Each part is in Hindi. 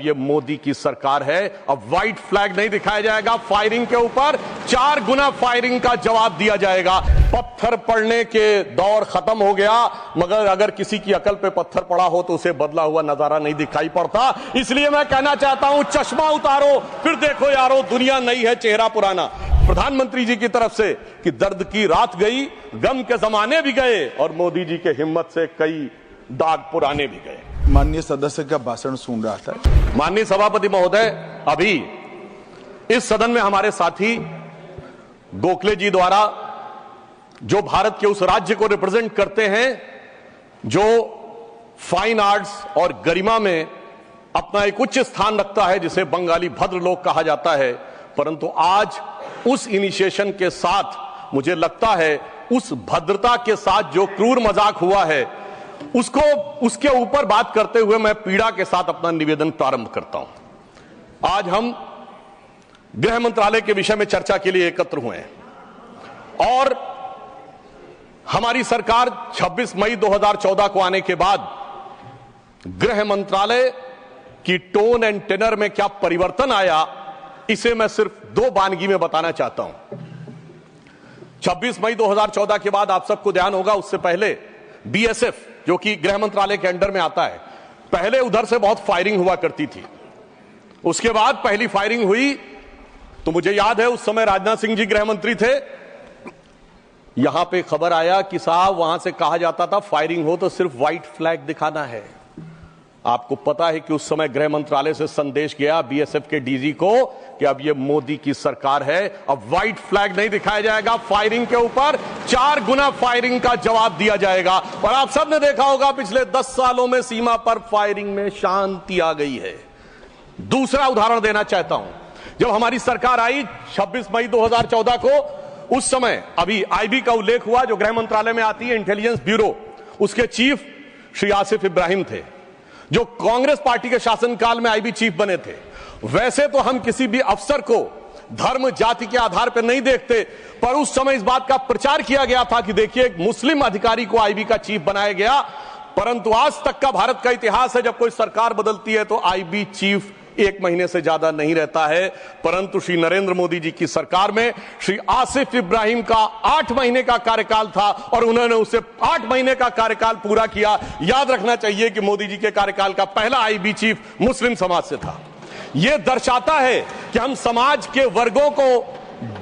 ये मोदी की सरकार है। अब व्हाइट फ्लैग नहीं दिखाया जाएगा, फायरिंग के ऊपर 4 गुना फायरिंग का जवाब दिया जाएगा। पत्थर पड़ने के दौर खत्म हो गया, मगर अगर किसी की अकल पे पत्थर पड़ा हो तो उसे बदला हुआ नजारा नहीं दिखाई पड़ता। इसलिए मैं कहना चाहता हूं, चश्मा उतारो फिर देखो यारो, दुनिया नई है चेहरा पुराना। प्रधानमंत्री जी की तरफ से कि दर्द की रात गई, गम के जमाने भी गए और मोदी जी के हिम्मत से कई दाग पुराने भी गए। माननीय सदस्य का भाषण सुन रहा था। माननीय सभापति महोदय, अभी इस सदन में हमारे साथी गोखले जी द्वारा जो भारत के उस राज्य को रिप्रेजेंट करते हैं जो फाइन आर्ट्स और गरिमा में अपना एक उच्च स्थान रखता है, जिसे बंगाली भद्रलोक कहा जाता है, परंतु आज उस इनिशिएशन के साथ मुझे लगता है उस भद्रता के साथ जो क्रूर मजाक हुआ है उसके ऊपर बात करते हुए मैं पीड़ा के साथ अपना निवेदन प्रारंभ करता हूं। आज हम गृह मंत्रालय के विषय में चर्चा के लिए एकत्र हुए हैं और हमारी सरकार 26 मई 2014 को आने के बाद गृह मंत्रालय की टोन एंड टेनर में क्या परिवर्तन आया, इसे मैं सिर्फ 2 वानगी में बताना चाहता हूं। 26 मई 2014 के बाद आप सबको ध्यान होगा, उससे पहले बीएसएफ जो कि गृह मंत्रालय के अंडर में आता है, पहले उधर से बहुत फायरिंग हुआ करती थी। उसके बाद पहली फायरिंग हुई तो मुझे याद है उस समय राजनाथ सिंह जी गृह मंत्री थे। यहां पे खबर आया कि साहब वहां से कहा जाता था फायरिंग हो तो सिर्फ व्हाइट फ्लैग दिखाना है। आपको पता है कि उस समय गृह मंत्रालय से संदेश गया बीएसएफ के डीजी को कि अब ये मोदी की सरकार है, अब व्हाइट फ्लैग नहीं दिखाया जाएगा, फायरिंग के ऊपर 4 गुना फायरिंग का जवाब दिया जाएगा। और आप सब ने देखा होगा पिछले 10 सालों में सीमा पर फायरिंग में शांति आ गई है। दूसरा उदाहरण देना चाहता हूं, जब हमारी सरकार आई 26 मई 2014 को, उस समय अभी आईबी का उल्लेख हुआ जो गृह मंत्रालय में आती है, इंटेलिजेंस ब्यूरो, उसके चीफ श्री आसिफ इब्राहिम थे जो कांग्रेस पार्टी के शासनकाल में आईबी चीफ बने थे। वैसे तो हम किसी भी अफसर को धर्म जाति के आधार पर नहीं देखते, पर उस समय इस बात का प्रचार किया गया था कि देखिए एक मुस्लिम अधिकारी को आईबी का चीफ बनाया गया। परंतु आज तक का भारत का इतिहास है, जब कोई सरकार बदलती है तो आईबी चीफ 1 महीने से ज्यादा नहीं रहता है। परंतु श्री नरेंद्र मोदी जी की सरकार में श्री आसिफ इब्राहिम का 8 महीने का कार्यकाल था और उन्होंने उसे 8 महीने का कार्यकाल पूरा किया। याद रखना चाहिए कि मोदी जी के कार्यकाल का पहला आईबी चीफ मुस्लिम समाज से था। यह दर्शाता है कि हम समाज के वर्गों को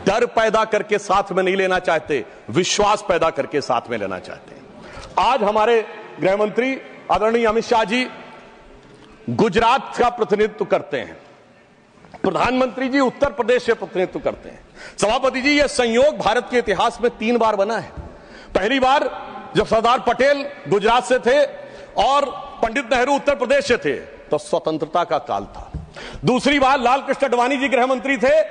डर पैदा करके साथ में नहीं लेना चाहते, विश्वास पैदा करके साथ में लेना चाहते हैं। आज हमारे गृह मंत्री आदरणीय अमित शाह जी गुजरात का प्रतिनिधित्व करते हैं, प्रधानमंत्री जी उत्तर प्रदेश से प्रतिनिधित्व करते हैं। सभापति जी, यह संयोग भारत के इतिहास में 3 बार बना है। पहली बार जब सरदार पटेल गुजरात से थे और पंडित नेहरू उत्तर प्रदेश से थे तो स्वतंत्रता का काल था। दूसरी बार लाल कृष्ण आडवाणी जी गृह मंत्री थे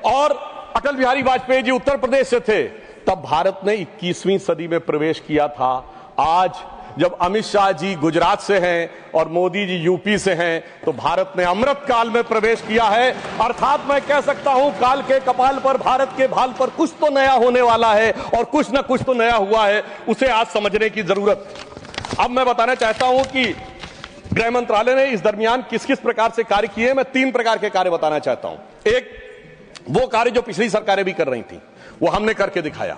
और अटल बिहारी वाजपेयी जी उत्तर प्रदेश से थे, तब भारत ने 21वीं सदी में प्रवेश किया था। आज जब अमित शाह जी गुजरात से हैं और मोदी जी यूपी से हैं, तो भारत ने अमृत काल में प्रवेश किया है। अर्थात मैं कह सकता हूं काल के कपाल पर, भारत के भाल पर कुछ तो नया होने वाला है और कुछ ना कुछ तो नया हुआ है, उसे आज समझने की जरूरत है। अब मैं बताना चाहता हूं कि गृह मंत्रालय ने इस दरमियान किस किस प्रकार से कार्य किए। मैं 3 प्रकार के कार्य बताना चाहता हूं। एक, वो कार्य जो पिछली सरकारें भी कर रही थी वो हमने करके दिखाया।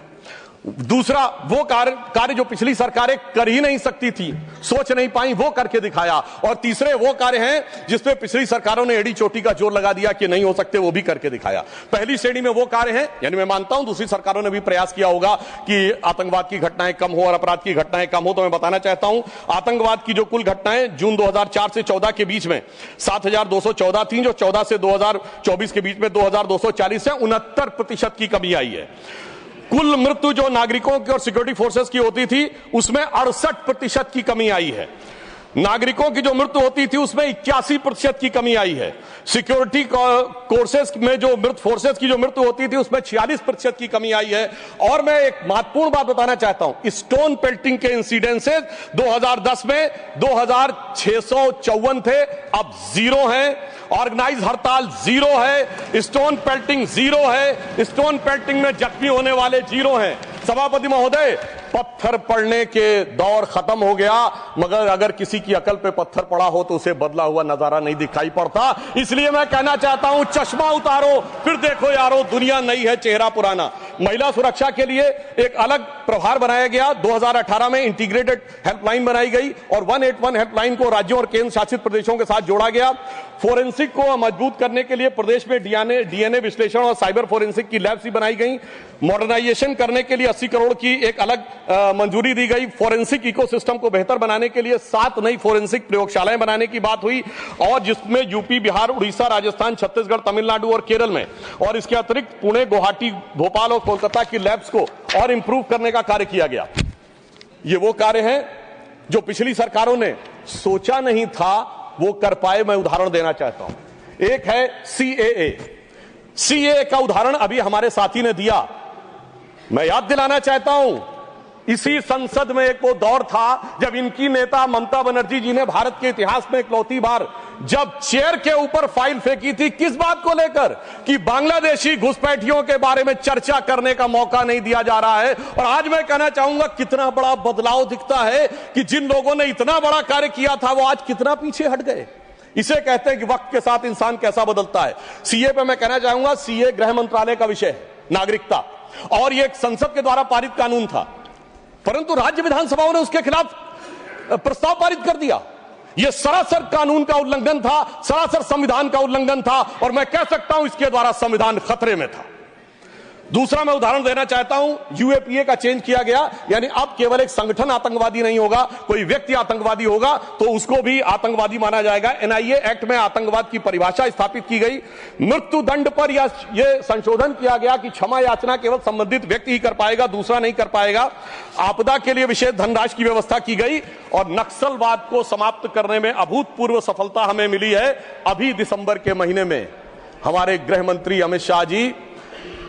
दूसरा, वो कार्य जो पिछली सरकारें कर ही नहीं सकती थी, सोच नहीं पाई, वो करके दिखाया। और तीसरे वो कार्य हैं जिसपे पिछली सरकारों ने एड़ी चोटी का जोर लगा दिया कि नहीं हो सकते, वो भी करके दिखाया। पहली श्रेणी में वो कार्य हैं, यानी मैं मानता हूं दूसरी सरकारों ने भी प्रयास किया होगा कि आतंकवाद की घटनाएं कम हो और अपराध की घटनाएं कम हो, तो मैं बताना चाहता हूं आतंकवाद की जो कुल घटनाएं जून 2004 से 14 के बीच में 7214 थी, जो 14 से 2024 के बीच में 2240 है, 69% की कमी आई है। कुल मृत्यु जो नागरिकों की और सिक्योरिटी फोर्सेस की होती थी उसमें 68% की कमी आई है। नागरिकों की जो मृत्यु होती थी उसमें 81% की कमी आई है। सिक्योरिटी कोर्सेस में जो फोर्सेस की जो मृत्यु होती थी उसमें 46% की कमी आई है। और मैं एक महत्वपूर्ण बात बताना चाहता हूं, स्टोन पेल्टिंग के इंसिडेंसेस 2010 में 2654 थे, अब 0 हैं। ऑर्गेनाइज हड़ताल 0 है, स्टोन पेल्टिंग 0 है, स्टोन पेल्टिंग में जख्मी होने वाले 0 हैं। सभापति महोदय, पत्थर पड़ने के दौर खत्म हो गया, मगर अगर किसी की अकल पे पत्थर पड़ा हो तो उसे बदला हुआ नजारा नहीं दिखाई पड़ता। इसलिए मैं कहना चाहता हूं, चश्मा उतारो, फिर देखो यारो, दुनिया नई है, चेहरा पुराना। महिला सुरक्षा के लिए एक अलग प्रभार बनाया गया। 2018 में इंटीग्रेटेड हेल्पलाइन बनाई गई और 181 हेल्पलाइन को राज्यों और केंद्र शासित प्रदेशों के साथ जोड़ा गया। फोरेंसिक को मजबूत करने के लिए प्रदेश में डीएनए विश्लेषण और साइबर फोरेंसिक की लैब्स भी बनाई गई। मॉडर्नाइजेशन करने के लिए 80 करोड़ की एक अलग मंजूरी दी गई। फोरेंसिक इकोसिस्टम को बेहतर बनाने के लिए 7 नई फोरेंसिक प्रयोगशालाएं बनाने की बात हुई, और जिसमें यूपी, बिहार, उड़ीसा, राजस्थान, छत्तीसगढ़, तमिलनाडु और केरल में, और इसके अतिरिक्त पुणे, गुवाहाटी, भोपाल और कोलकाता की लैब्स को और इंप्रूव करने का कार्य किया गया। ये वो कार्य है जो पिछली सरकारों ने सोचा नहीं था वो कर पाए। मैं उदाहरण देना चाहता हूं। एक है सीएए का उदाहरण अभी हमारे साथी ने दिया। मैं याद दिलाना चाहता हूं, इसी संसद में एक वो दौर था जब इनकी नेता ममता बनर्जी जी ने भारत के इतिहास में इकलौती बार जब चेयर के ऊपर फाइल फेंकी थी, किस बात को लेकर कि बांग्लादेशी घुसपैठियों के बारे में चर्चा करने का मौका नहीं दिया जा रहा है। और आज मैं कहना चाहूंगा, कितना बड़ा बदलाव दिखता है कि जिन लोगों ने इतना बड़ा कार्य किया था वो आज कितना पीछे हट गए। इसे कहते हैं कि वक्त के साथ इंसान कैसा बदलता है। सीए पे मैं कहना चाहूंगा, सीए गृह मंत्रालय का विषय है, नागरिकता, और यह एक संसद के द्वारा पारित कानून था, परंतु राज्य विधानसभाओं ने उसके खिलाफ प्रस्ताव पारित कर दिया। यह सरासर कानून का उल्लंघन था, सरासर संविधान का उल्लंघन था, और मैं कह सकता हूं इसके द्वारा संविधान खतरे में था। दूसरा मैं उदाहरण देना चाहता हूं, यूएपीए का चेंज किया गया, यानी अब केवल एक संगठन आतंकवादी नहीं होगा, कोई व्यक्ति आतंकवादी होगा तो उसको भी आतंकवादी माना जाएगा। एनआईए एक्ट में आतंकवाद की परिभाषा स्थापित की गई। मृत्यु दंड पर यह संशोधन किया गया कि क्षमा याचना केवल संबंधित व्यक्ति ही कर पाएगा, दूसरा नहीं कर पाएगा। आपदा के लिए विशेष धनराशि की व्यवस्था की गई, और नक्सलवाद को समाप्त करने में अभूतपूर्व सफलता हमें मिली है। अभी दिसंबर के महीने में हमारे गृह मंत्री अमित शाह जी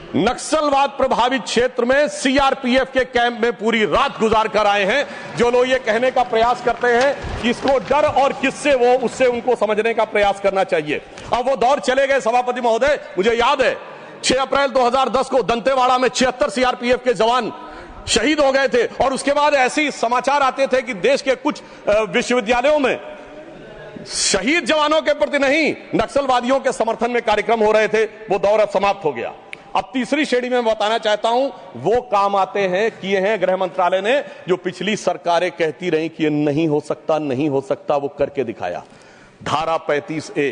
नक्सलवाद प्रभावित क्षेत्र में सीआरपीएफ के कैंप में पूरी रात गुजार कर आए हैं। जो लोग ये कहने का प्रयास करते हैं कि इसको डर और किससे वो, उससे उनको समझने का प्रयास करना चाहिए। अब वो दौर चले गए सभापति महोदय। मुझे याद है 6 अप्रैल 2010 को दंतेवाड़ा में 76 सीआरपीएफ के जवान शहीद हो गए थे, और उसके बाद ऐसे समाचार आते थे कि देश के कुछ विश्वविद्यालयों में शहीद जवानों के प्रति नहीं, नक्सलवादियों के समर्थन में कार्यक्रम हो रहे थे। वो दौर अब समाप्त हो गया। अब तीसरी श्रेणी में बताना चाहता हूं, वो काम आते हैं, किए हैं गृह मंत्रालय ने, जो पिछली सरकारें कहती रही कि ये नहीं हो सकता, नहीं हो सकता, वो करके दिखाया। धारा 35A,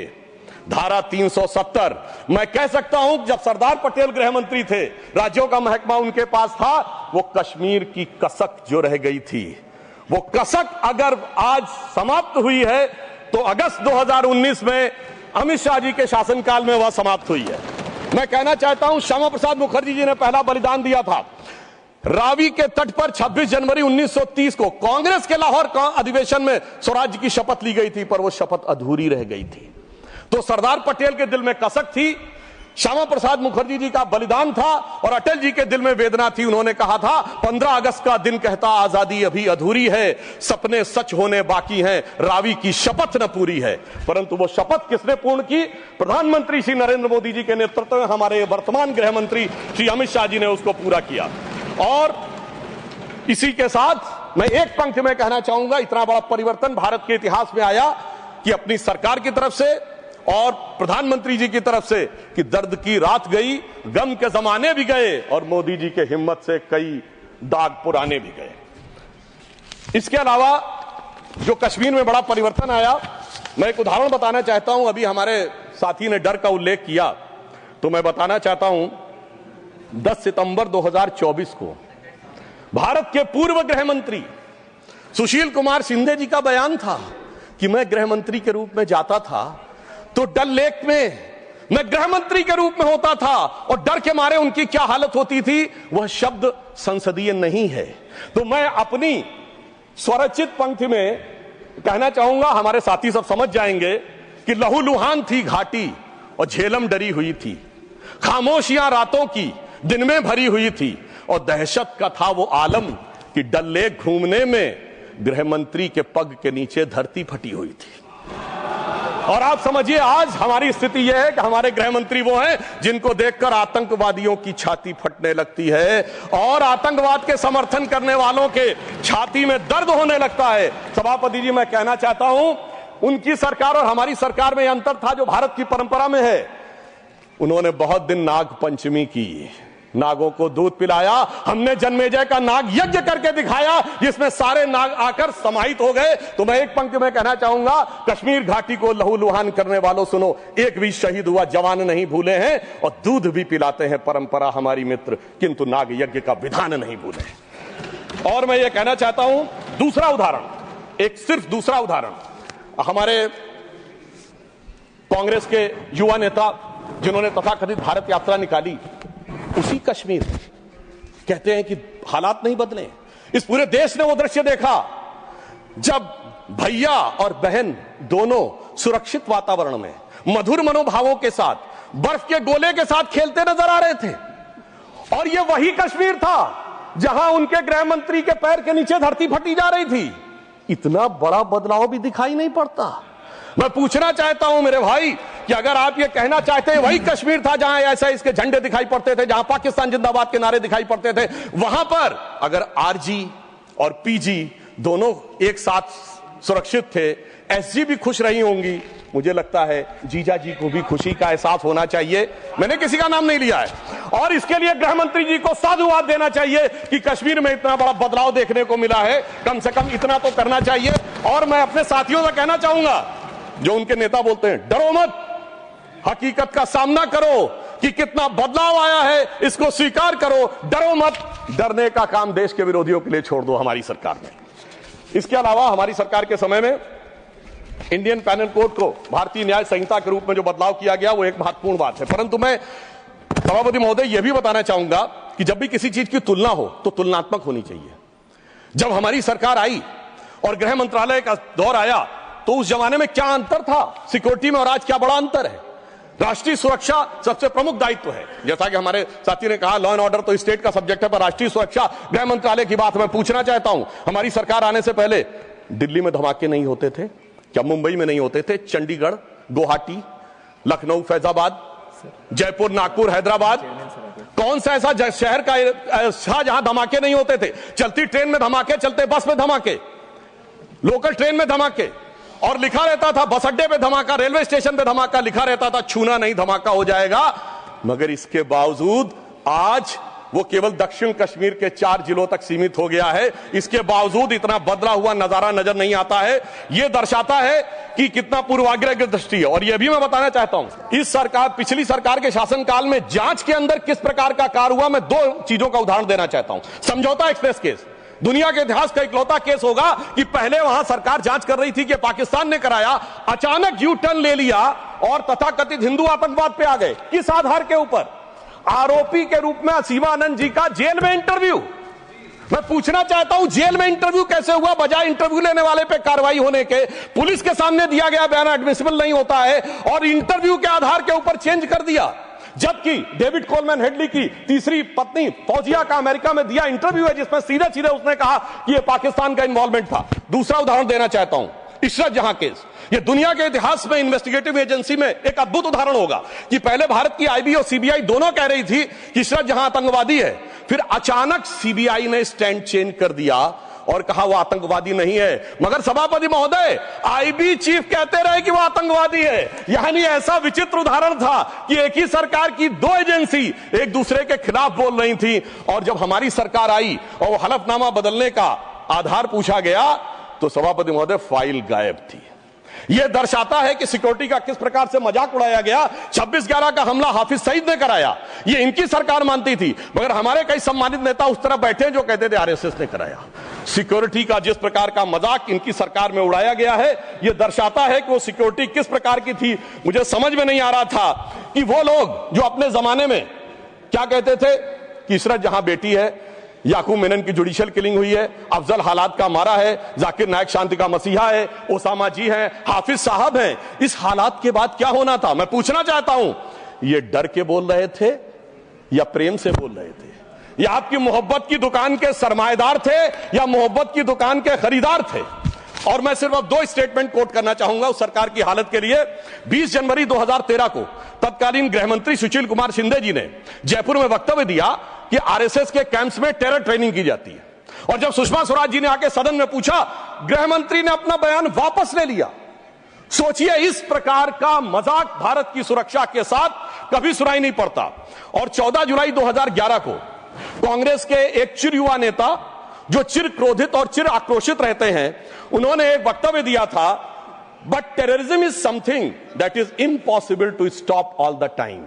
धारा 370। मैं कह सकता हूं जब सरदार पटेल गृह मंत्री थे, राज्यों का महकमा उनके पास था, वो कश्मीर की कसक जो रह गई थी, वो कसक अगर आज समाप्त हुई है तो अगस्त 2019 में अमित शाह जी के शासनकाल में वह समाप्त हुई है। मैं कहना चाहता हूं, श्यामा प्रसाद मुखर्जी जी ने पहला बलिदान दिया था। रावी के तट पर 26 जनवरी 1930 को कांग्रेस के लाहौर अधिवेशन में स्वराज्य की शपथ ली गई थी, पर वो शपथ अधूरी रह गई थी। तो सरदार पटेल के दिल में कसक थी, श्यामा प्रसाद मुखर्जी जी का बलिदान था, और अटल जी के दिल में वेदना थी। उन्होंने कहा था 15 अगस्त का दिन कहता आजादी अभी अधूरी है, सपने सच होने बाकी हैं, रावी की शपथ न पूरी है। परंतु वो शपथ किसने पूर्ण की? प्रधानमंत्री श्री नरेंद्र मोदी जी के नेतृत्व में हमारे वर्तमान गृह मंत्री श्री अमित शाह जी ने उसको पूरा किया। और इसी के साथ मैं एक पंक्ति में कहना चाहूंगा, इतना बड़ा परिवर्तन भारत के इतिहास में आया कि अपनी सरकार की तरफ से और प्रधानमंत्री जी की तरफ से कि दर्द की रात गई, गम के जमाने भी गए, और मोदी जी के हिम्मत से कई दाग पुराने भी गए। इसके अलावा जो कश्मीर में बड़ा परिवर्तन आया, मैं एक उदाहरण बताना चाहता हूं। अभी हमारे साथी ने डर का उल्लेख किया, तो मैं बताना चाहता हूं 10 सितंबर 2024 को भारत के पूर्व गृह मंत्री सुशील कुमार शिंदे जी का बयान था कि मैं गृह मंत्री के रूप में जाता था तो डल लेक में मैं गृह मंत्री के रूप में होता था, और डर के मारे उनकी क्या हालत होती थी, वह शब्द संसदीय नहीं है। तो मैं अपनी स्वरचित पंक्ति में कहना चाहूंगा, हमारे साथी सब समझ जाएंगे कि लहूलुहान थी घाटी और झेलम डरी हुई थी, खामोशियां रातों की दिन में भरी हुई थी, और दहशत का था वो आलम कि डल लेक घूमने में गृह मंत्री के पग के नीचे धरती फटी हुई थी। और आप समझिए आज हमारी स्थिति यह है कि हमारे गृह मंत्री वो हैं जिनको देखकर आतंकवादियों की छाती फटने लगती है और आतंकवाद के समर्थन करने वालों के छाती में दर्द होने लगता है। सभापति जी, मैं कहना चाहता हूं, उनकी सरकार और हमारी सरकार में यह अंतर था जो भारत की परंपरा में है। उन्होंने बहुत दिन नाग पंचमी की, नागों को दूध पिलाया। हमने जन्मेजय का नाग यज्ञ करके दिखाया जिसमें सारे नाग आकर समाहित हो गए। तो मैं एक पंक्ति में कहना चाहूंगा, कश्मीर घाटी को लहूलुहान करने वालों सुनो, एक भी शहीद हुआ जवान नहीं भूले हैं और दूध भी पिलाते हैं परंपरा हमारी मित्र, किंतु नाग यज्ञ का विधान नहीं भूले। और मैं ये कहना चाहता हूं, दूसरा उदाहरण, एक सिर्फ दूसरा उदाहरण, हमारे कांग्रेस के युवा नेता जिन्होंने तथाकथित भारत यात्रा निकाली, उसी कश्मीर कहते हैं कि हालात नहीं बदले। इस पूरे देश ने वो दृश्य देखा जब भैया और बहन दोनों सुरक्षित वातावरण में मधुर मनोभावों के साथ बर्फ के गोले के साथ खेलते नजर आ रहे थे। और ये वही कश्मीर था जहां उनके गृह मंत्री के पैर के नीचे धरती फटी जा रही थी। इतना बड़ा बदलाव भी दिखाई नहीं पड़ता। मैं पूछना चाहता हूं मेरे भाई कि अगर आप ये कहना चाहते हैं वही कश्मीर था जहां ऐसा इसके झंडे दिखाई पड़ते थे, जहां पाकिस्तान जिंदाबाद के नारे दिखाई पड़ते थे, वहां पर अगर आरजी और पीजी दोनों एक साथ सुरक्षित थे, एसजी भी खुश रही होंगी, मुझे लगता है जीजा जी को भी खुशी का एहसास होना चाहिए। मैंने किसी का नाम नहीं लिया है। और इसके लिए गृह मंत्री जी को साधुवाद देना चाहिए कि कश्मीर में इतना बड़ा बदलाव देखने को मिला है। कम से कम इतना तो करना चाहिए। और मैं अपने साथियों से कहना चाहूंगा जो उनके नेता बोलते हैं डरो मत, हकीकत का सामना करो कि कितना बदलाव आया है, इसको स्वीकार करो, डरो मत। डरने का काम देश के विरोधियों के लिए छोड़ दो हमारी सरकार ने। इसके अलावा हमारी सरकार के समय में इंडियन पैनल कोड को भारतीय न्याय संहिता के रूप में जो बदलाव किया गया वो एक महत्वपूर्ण बात है। परंतु मैं सभापति महोदय यह भी बताना चाहूंगा कि जब भी किसी चीज की तुलना हो तो तुलनात्मक होनी चाहिए। जब हमारी सरकार आई और गृह मंत्रालय का दौर आया तो उस जमाने में क्या अंतर था सिक्योरिटी में और आज क्या बड़ा अंतर है। राष्ट्रीय सुरक्षा सबसे प्रमुख दायित्व है। जैसा कि हमारे साथी ने कहा, लॉ एंड ऑर्डर तो स्टेट का सब्जेक्ट है, पर राष्ट्रीय सुरक्षा गृह मंत्रालय की बात मैं पूछना चाहता हूं। हमारी सरकार आने से पहले दिल्ली में धमाके नहीं होते थे क्या? मुंबई में नहीं होते थे? चंडीगढ़, गुवाहाटी, लखनऊ, फैजाबाद, जयपुर, नागपुर, हैदराबाद, कौन सा ऐसा शहर का जहां धमाके नहीं होते थे? चलती ट्रेन में धमाके, चलते बस में धमाके, लोकल ट्रेन में धमाके, और लिखा रहता था बस अड्डे पे धमाका, रेलवे स्टेशन पे धमाका, लिखा रहता था छूना नहीं धमाका हो जाएगा। मगर इसके बावजूद आज वो केवल दक्षिण कश्मीर के 4 जिलों तक सीमित हो गया है। इसके बावजूद इतना बदला हुआ नजारा नजर नहीं आता है। यह दर्शाता है कि कितना पूर्वाग्रह की दृष्टि है। और यह भी मैं बताना चाहता हूं, इस सरकार, पिछली सरकार के शासनकाल में जांच के अंदर किस प्रकार का कार्य हुआ, मैं 2 चीजों का उदाहरण देना चाहता हूं। समझौता एक्सप्रेस केस दुनिया के इतिहास का इकलौता केस होगा कि पहले वहां सरकार जांच कर रही थी कि पाकिस्तान ने कराया, अचानक यू टर्न ले लिया और तथाकथित हिंदू आतंकवाद पे आ गए। किस आधार के ऊपर? आरोपी के रूप में असीमा आनंद जी का जेल में इंटरव्यू। मैं पूछना चाहता हूं जेल में इंटरव्यू कैसे हुआ? बजाय इंटरव्यू लेने वाले पे कार्रवाई होने के पुलिस के सामने दिया गया बयान एडमिसिबल नहीं होता है और इंटरव्यू के आधार के ऊपर चेंज कर दिया। जबकि डेविड कोलमैन हेडली की तीसरी पत्नी फौजिया का अमेरिका में दिया इंटरव्यू है जिसमें सीधे सीधे उसने कहा कि यह पाकिस्तान का इन्वॉल्वमेंट था। दूसरा उदाहरण देना चाहता हूं, इशरत जहां केस। यह दुनिया के इतिहास में इन्वेस्टिगेटिव एजेंसी में एक अद्भुत उदाहरण होगा कि पहले भारत की आईबी और सीबीआई दोनों कह रही थी कि इशरत जहां आतंकवादी है, फिर अचानक सीबीआई ने स्टैंड चेंज कर दिया और कहा वो आतंकवादी नहीं है। मगर सभापति महोदय, आईबी चीफ कहते रहे कि वो आतंकवादी है। यानी ऐसा विचित्र उदाहरण था कि एक ही सरकार की 2 एजेंसी एक दूसरे के खिलाफ बोल रही थी। और जब हमारी सरकार आई और वो हलफनामा बदलने का आधार पूछा गया तो सभापति महोदय फाइल गायब थी। यह दर्शाता है कि सिक्योरिटी का किस प्रकार से मजाक उड़ाया गया। 26/11 का हमला हाफिज सईद ने कराया, यह इनकी सरकार मानती थी, मगर हमारे कई सम्मानित नेता उस तरफ बैठे जो कहते थे आरएसएस ने कराया। सिक्योरिटी का जिस प्रकार का मजाक इनकी सरकार में उड़ाया गया है, यह दर्शाता है कि वो सिक्योरिटी किस प्रकार की थी। मुझे समझ में नहीं आ रहा था कि वो लोग जो अपने जमाने में क्या कहते थे कि इशरत जहां बेटी है, याकूब मेनन की जुडिशियल किलिंग हुई है, अफजल हालात का मारा है, जाकिर नायक शांति का मसीहा है, ओसामा जी हैं, हाफिज साहब हैं, इस हालात के बाद क्या होना था? मैं पूछना चाहता हूं, ये डर के बोल रहे थे या प्रेम से बोल रहे थे? या आपकी मोहब्बत की दुकान के सरमाएदार थे या मोहब्बत की दुकान के खरीदार थे? और मैं सिर्फ अब 2 स्टेटमेंट कोट करना चाहूंगा उस सरकार की हालत के लिए। 20 जनवरी 2013 को तत्कालीन गृह मंत्री सुशील कुमार शिंदे जी ने जयपुर में वक्तव्य दिया कि आरएसएस के कैंप्स में टेरर ट्रेनिंग की जाती है, और जब सुषमा स्वराज जी ने आके सदन में पूछा, गृह मंत्री ने अपना बयान वापस ले लिया। सोचिए, इस प्रकार का मजाक भारत की सुरक्षा के साथ कभी सुनाई नहीं पड़ता। और 14 जुलाई 2011 को कांग्रेस के एक चिर युवा नेता जो चिर क्रोधित और चिर आक्रोशित रहते हैं, उन्होंने एक वक्तव्य दिया था, but terrorism is something that is impossible to stop all the time.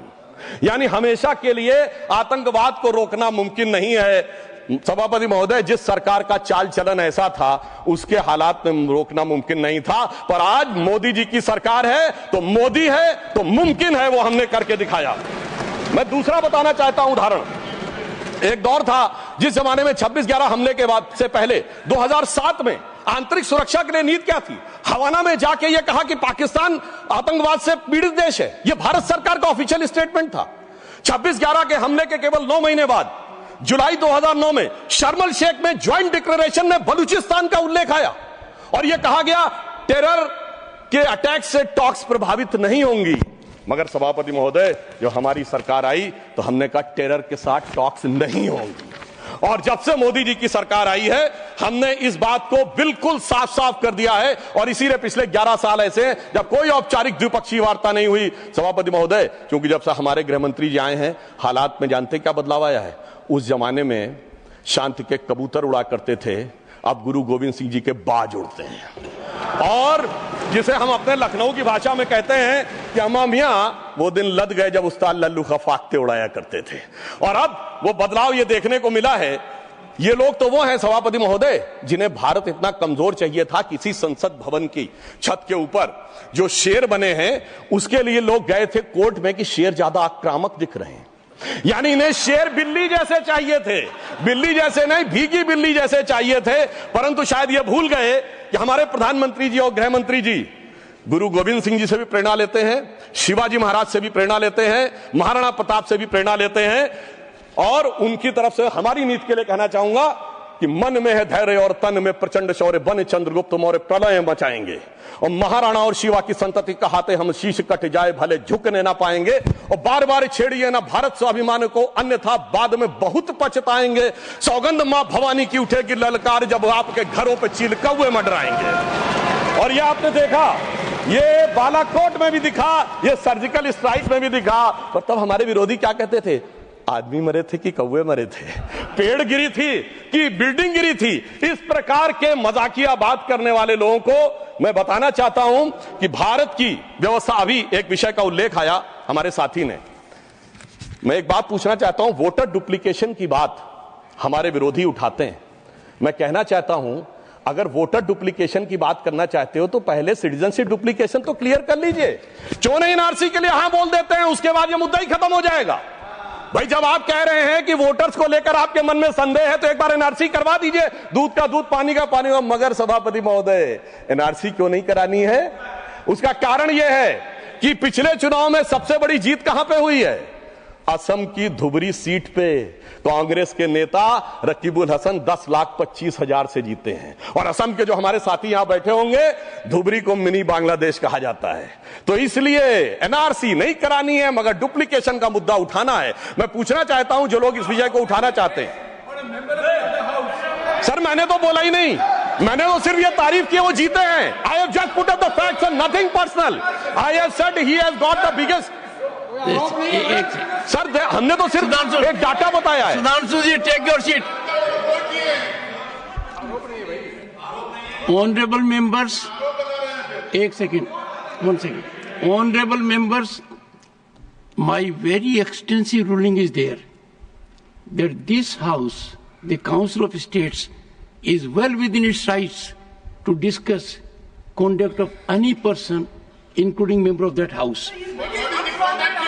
यानी हमेशा के लिए आतंकवाद को रोकना मुमकिन नहीं है। सभापति महोदय, जिस सरकार का चाल चलन ऐसा था, उसके हालात में रोकना मुमकिन नहीं था, पर आज मोदी जी की सरकार है तो मोदी है तो मुमकिन है, वो हमने करके दिखाया। मैं दूसरा बताना चाहता हूं उदाहरण। एक दौर था जिस जमाने में 26/11 हमले के बाद से पहले 2007 में आंतरिक सुरक्षा के लिए नीति क्या थी? हवाना में जाके यह कहा कि पाकिस्तान आतंकवाद से पीड़ित देश है। यह भारत सरकार का ऑफिशियल स्टेटमेंट था। 26/11 के हमले के केवल 9 महीने बाद जुलाई 2009 में शर्म एल शेख में ज्वाइंट डिक्लेरेशन में बलूचिस्तान का उल्लेख आया और यह कहा गया टेरर के अटैक से टॉक्स प्रभावित नहीं होंगी। मगर सभापति महोदय, जो हमारी सरकार आई तो हमने कहा टेरर के साथ टॉक्स नहीं होंगी, और जब से मोदी जी की सरकार आई है हमने इस बात को बिल्कुल साफ साफ कर दिया है। और इसीलिए पिछले 11 साल ऐसे हैं जब कोई औपचारिक द्विपक्षीय वार्ता नहीं हुई। सभापति महोदय, क्योंकि जब से हमारे गृह मंत्री जी आए हैं, हालात में जानते क्या बदलाव आया है? उस जमाने में शांति के कबूतर उड़ा करते थे, अब गुरु गोविंद सिंह जी के बाज उड़ते हैं। और जिसे हम अपने लखनऊ की भाषा में कहते हैं कि अम्मा मियां वो दिन लद गए जब उस्ताद लल्लू खा फाख्ते उड़ाया करते थे। और अब वो बदलाव ये देखने को मिला है। ये लोग तो वो हैं सभापति महोदय जिन्हें भारत इतना कमजोर चाहिए था, किसी संसद भवन की छत के ऊपर जो शेर बने हैं उसके लिए लोग गए थे कोर्ट में कि शेर ज्यादा आक्रामक दिख रहे हैं। यानी इन्हें शेर बिल्ली जैसे चाहिए थे, बिल्ली जैसे नहीं, भीगी बिल्ली जैसे चाहिए थे। परंतु शायद ये भूल गए कि हमारे प्रधानमंत्री जी और गृह मंत्री जी गुरु गोविंद सिंह जी से भी प्रेरणा लेते हैं, शिवाजी महाराज से भी प्रेरणा लेते हैं, महाराणा प्रताप से भी प्रेरणा लेते हैं। और उनकी तरफ से हमारी नीति के लिए कहना चाहूंगा कि मन में है धैर्य और तन में प्रचंड शौर्य, बन चंद्रगुप्त मौर्य प्रलय मचाएंगे। और महाराणा और शिवा की संतति कहाते हम शीश कट जाए भले झुकने ना पाएंगे। और बार बार छेड़िए ना भारत स्वाभिमान को, अन्यथा बाद में बहुत पछताएंगे। सौगंध मां भवानी की उठेगी ललकार जब आपके घरों पे चील कौवे मंडराएंगे। और ये आपने देखा, ये बालाकोट में भी दिखा, ये सर्जिकल स्ट्राइक में भी दिखा। पर तब हमारे विरोधी क्या कहते थे? आदमी मरे थे कि कौवे मरे थे, पेड़ गिरी थी कि बिल्डिंग गिरी थी। इस प्रकार के मजाकिया बात करने वाले लोगों को मैं बताना चाहता हूं कि भारत की व्यवस्था, अभी एक विषय का उल्लेख आया हमारे साथी ने, मैं एक बात पूछना चाहता हूं। वोटर डुप्लीकेशन की बात हमारे विरोधी उठाते हैं। मैं कहना चाहता हूं, अगर वोटर डुप्लीकेशन की बात करना चाहते हो तो पहले सिटीजनशिप डुप्लीकेशन तो क्लियर कर लीजिए। क्यों नहीं एनआरसी के लिए हां बोल देते हैं, उसके बाद यह मुद्दा ही खत्म हो जाएगा। भाई, जब आप कह रहे हैं कि वोटर्स को लेकर आपके मन में संदेह है तो एक बार एनआरसी करवा दीजिए, दूध का दूध पानी का पानी। मगर सभापति महोदय, एनआरसी क्यों नहीं करानी है? उसका कारण यह है कि पिछले चुनाव में सबसे बड़ी जीत कहां पे हुई है? असम की धुबरी सीट पे कांग्रेस के नेता रकीबुल हसन 10,25,000 से जीते हैं। और असम के जो हमारे साथी यहां बैठे होंगे, धुबरी को मिनी बांग्लादेश कहा जाता है। तो इसलिए एनआरसी नहीं करानी है, मगर डुप्लीकेशन का मुद्दा उठाना है। मैं पूछना चाहता हूं जो लोग इस विषय को उठाना चाहते हैं। सर, मैंने तो बोला ही नहीं, मैंने तो सिर्फ ये तारीफ की वो जीते हैं। I have just put up the facts and nothing personal. I have said he has got the biggest. Sir, हमने तो सिर्फ एक डाटा बताया है। Sudhanshu ji, take your seat. Honourable members, एक second, 1 second. Honorable members, my very extensive ruling is there that this House, the Council of States, is well within its rights to discuss conduct of any person, including member of that House.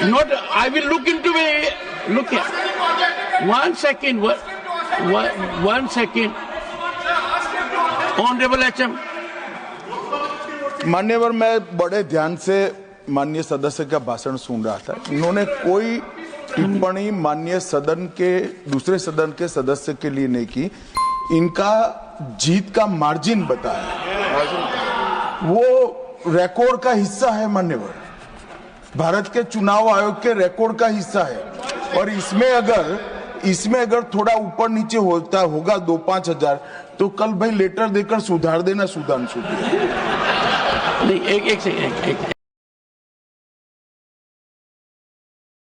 Not, I will look into it. Look here. 1 second. 1 second. Honorable HM. मान्यवर, मैं बड़े ध्यान से माननीय सदस्य का भाषण सुन रहा था। उन्होंने कोई टिप्पणी माननीय सदन के दूसरे सदन के सदस्य के लिए नहीं की। इनका जीत का मार्जिन बताया। वो रिकॉर्ड का हिस्सा है मान्यवर, भारत के चुनाव आयोग के रिकॉर्ड का हिस्सा है। और इसमें अगर थोड़ा ऊपर नीचे होगा 2-5 हजार, तो कल भाई लेटर देकर सुधार देना सुधांशु। नहीं, एक सेकंड।